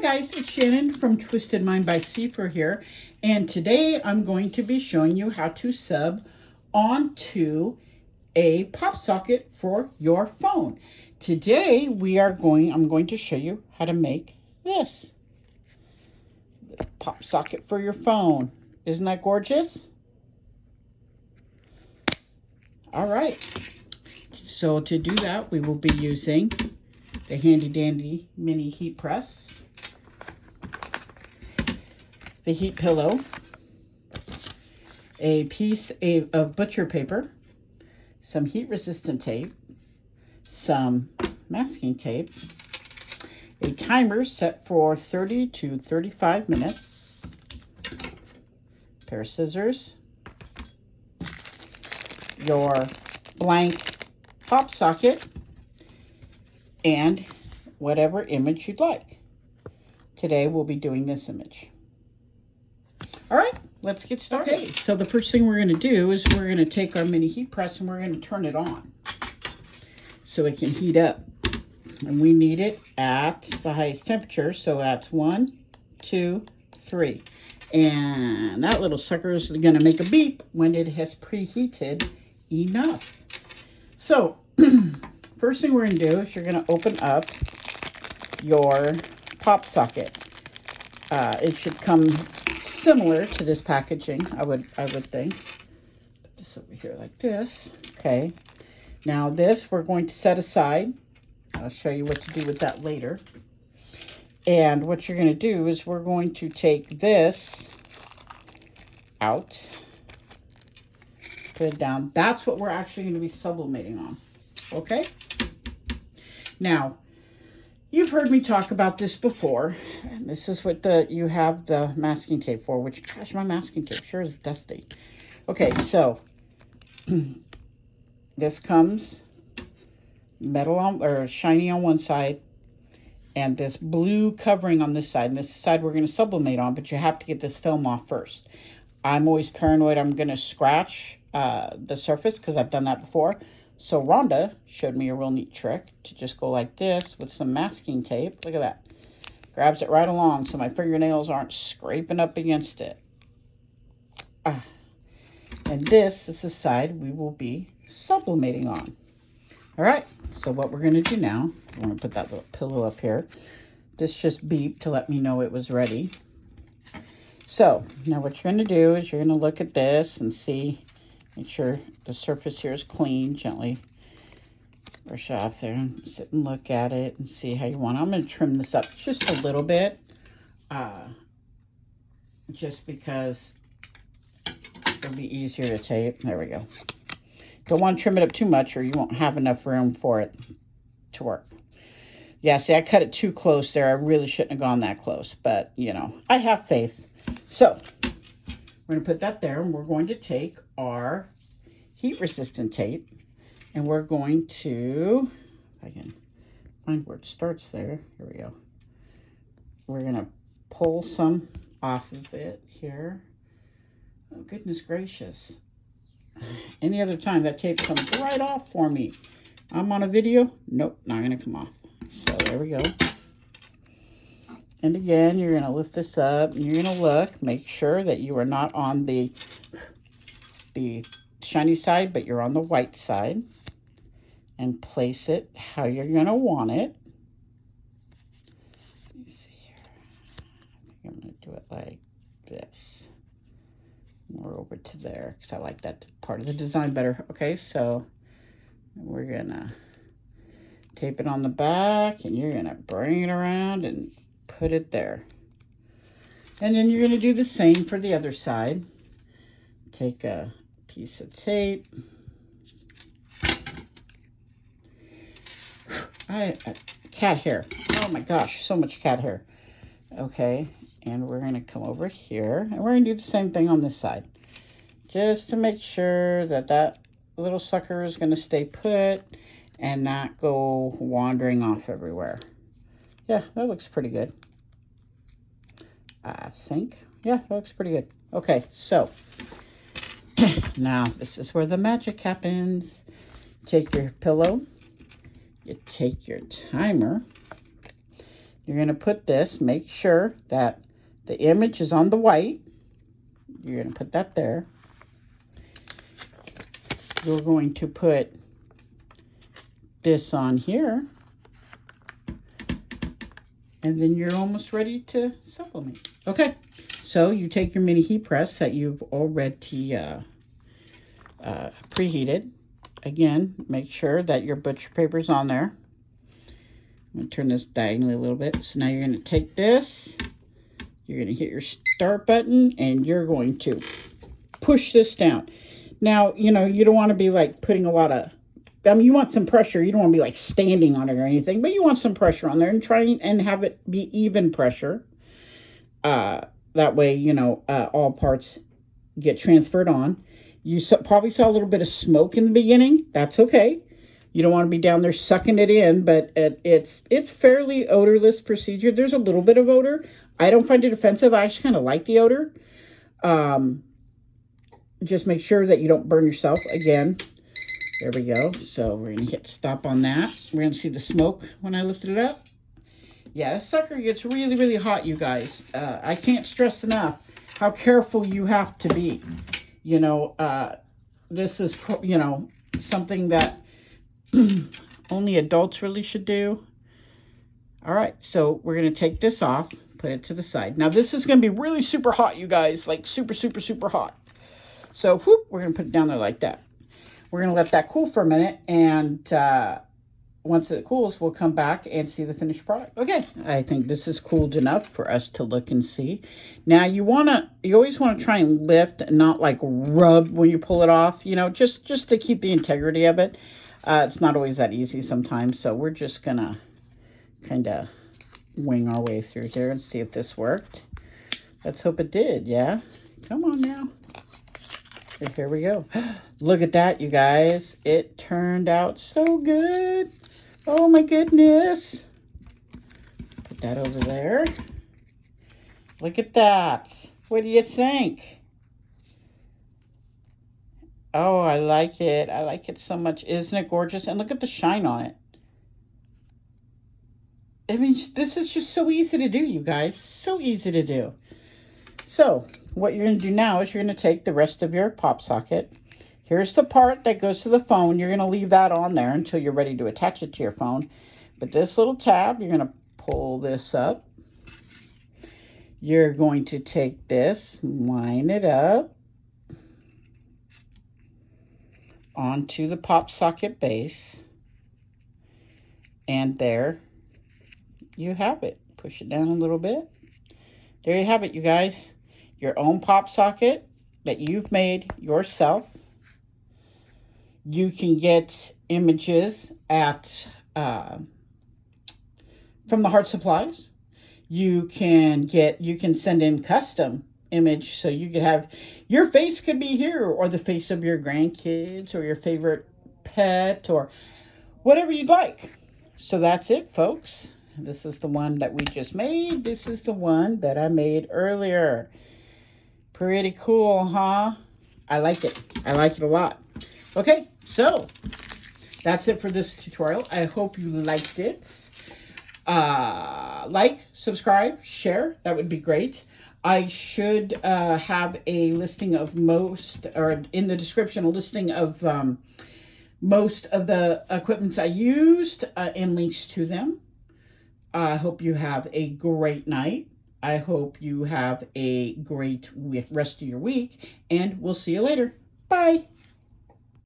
guys, it's Shannon from Twisted Mind by Seafer here, and today I'm going to be showing you how to sub onto a pop socket for your phone. Today I'm going to show you how to make this pop socket for your phone. Isn't that gorgeous? All right, so to do that we will be using the handy dandy mini heat press, the heat pillow, a piece of butcher paper, some heat resistant tape, some masking tape, a timer set for 30 to 35 minutes, a pair of scissors, your blank pop socket, and whatever image you'd like. Today we'll be doing this image. All right, let's get started. Okay, so the first thing we're going to do is we're going to take our mini heat press and we're going to turn it on so it can heat up. And we need it at the highest temperature, so that's 1, 2, 3. And that little sucker is going to make a beep when it has preheated enough. So first thing we're going to do is you're going to open up your pop socket. It should come similar to this packaging, I would think. Put this over here like this. Okay. Now this we're going to set aside. I'll show you what to do with that later. And what you're going to do is we're going to take this out, put it down. That's what we're actually going to be sublimating on. Okay? Now, you've heard me talk about this before, and this is what you have the masking tape for, which, gosh, my masking tape sure is dusty. Okay, so this comes metal on, or shiny on one side, and this blue covering on this side, and this side we're going to sublimate on, but you have to get this film off first. I'm always paranoid I'm going to scratch the surface because I've done that before. So Rhonda showed me a real neat trick to just go like this with some masking tape. Look at that. Grabs it right along so my fingernails aren't scraping up against it. And this is the side we will be sublimating on. All right, so what we're going to do now, I'm going to put that little pillow up here. This just beeped to let me know it was ready. So now what you're going to do is you're going to look at this and see, make sure the surface here is clean. Gently brush it off there and sit and look at it and see how you want it. I'm going to trim this up just a little bit, just because it'll be easier to tape. There we go. Don't want to trim it up too much or you won't have enough room for it to work. Yeah, see, I cut it too close there. I really shouldn't have gone that close, but, you know, I have faith. So we're going to put that there, and we're going to take our heat-resistant tape, and we're going to, if I can find where it starts there, here we go. We're going to pull some off of it here. Oh, goodness gracious. Any other time, that tape comes right off for me. I'm on a video. Nope, not going to come off. So there we go. And again, you're going to lift this up and you're going to look, make sure that you are not on the shiny side, but you're on the white side, and place it how you're going to want it. Let me see here. I think I'm going to do it like this. More over to there because I like that part of the design better. Okay, so we're going to tape it on the back, and you're going to bring it around and put it there. And then you're going to do the same for the other side. Take a piece of tape. Cat hair. Oh my gosh, so much cat hair. Okay, and we're going to come over here, and we're going to do the same thing on this side. Just to make sure that that little sucker is going to stay put and not go wandering off everywhere. Yeah, that looks pretty good. I think. Yeah, that looks pretty good. Okay, so now this is where the magic happens. Take your pillow, you take your timer, You're going to put this, make sure that the image is on the white. You're going to put that there. You're going to put this on here. And then you're almost ready to sublimate. Okay, so you take your mini heat press that you've already preheated. Again, make sure that your butcher paper's on there. I'm going to turn this diagonally a little bit. So now you're going to take this. You're going to hit your start button, and you're going to push this down. Now, you know, you don't want to be like putting a lot of, I mean, you want some pressure. You don't want to be like standing on it or anything, but you want some pressure on there and try and have it be even pressure. That way, you know, all parts get transferred on. You probably saw a little bit of smoke in the beginning. That's okay. You don't want to be down there sucking it in, but it's fairly odorless procedure. There's a little bit of odor. I don't find it offensive. I actually kind of like the odor. Just make sure that you don't burn yourself again. There we go. So we're going to hit stop on that. We're going to see the smoke when I lifted it up. Yeah, this sucker gets really, really hot, you guys. I can't stress enough how careful you have to be. You know, this is, you know, something that only adults really should do. All right, so we're going to take this off, put it to the side. Now, this is going to be really super hot, you guys. Like super, super, super hot. So, whoop, we're going to put it down there like that. We're going to let that cool for a minute, and once it cools, we'll come back and see the finished product. Okay, I think this is cooled enough for us to look and see. Now, you always want to try and lift and not like rub when you pull it off, you know, just to keep the integrity of it. It's not always that easy sometimes, so we're just going to kind of wing our way through here and see if this worked. Let's hope it did, yeah? Come on now. Here we go. Look at that, you guys. It turned out so good. Oh, my goodness. Put that over there. Look at that. What do you think? Oh, I like it. I like it so much. Isn't it gorgeous? And look at the shine on it. I mean, this is just so easy to do, you guys. So easy to do. So, what you're going to do now is you're going to take the rest of your pop socket. Here's the part that goes to the phone. You're going to leave that on there until you're ready to attach it to your phone. But this little tab, you're going to pull this up. You're going to take this, line it up onto the pop socket base. And there you have it. Push it down a little bit. There you have it, you guys. Your own pop socket that you've made yourself. You can get images at from the Heart Supplies. You can send in custom image, so you could have your face could be here, or the face of your grandkids, or your favorite pet, or whatever you'd like. So that's it, folks. This is the one that we just made. This is the one that I made earlier. Pretty cool, huh? I like it. I like it a lot. Okay, so that's it for this tutorial. I hope you liked it. Like, subscribe, share. That would be great. I should have a listing of most, or in the description, a listing of most of the equipments I used and links to them. I hope you have a great night. I hope you have a great rest of your week, and we'll see you later. Bye.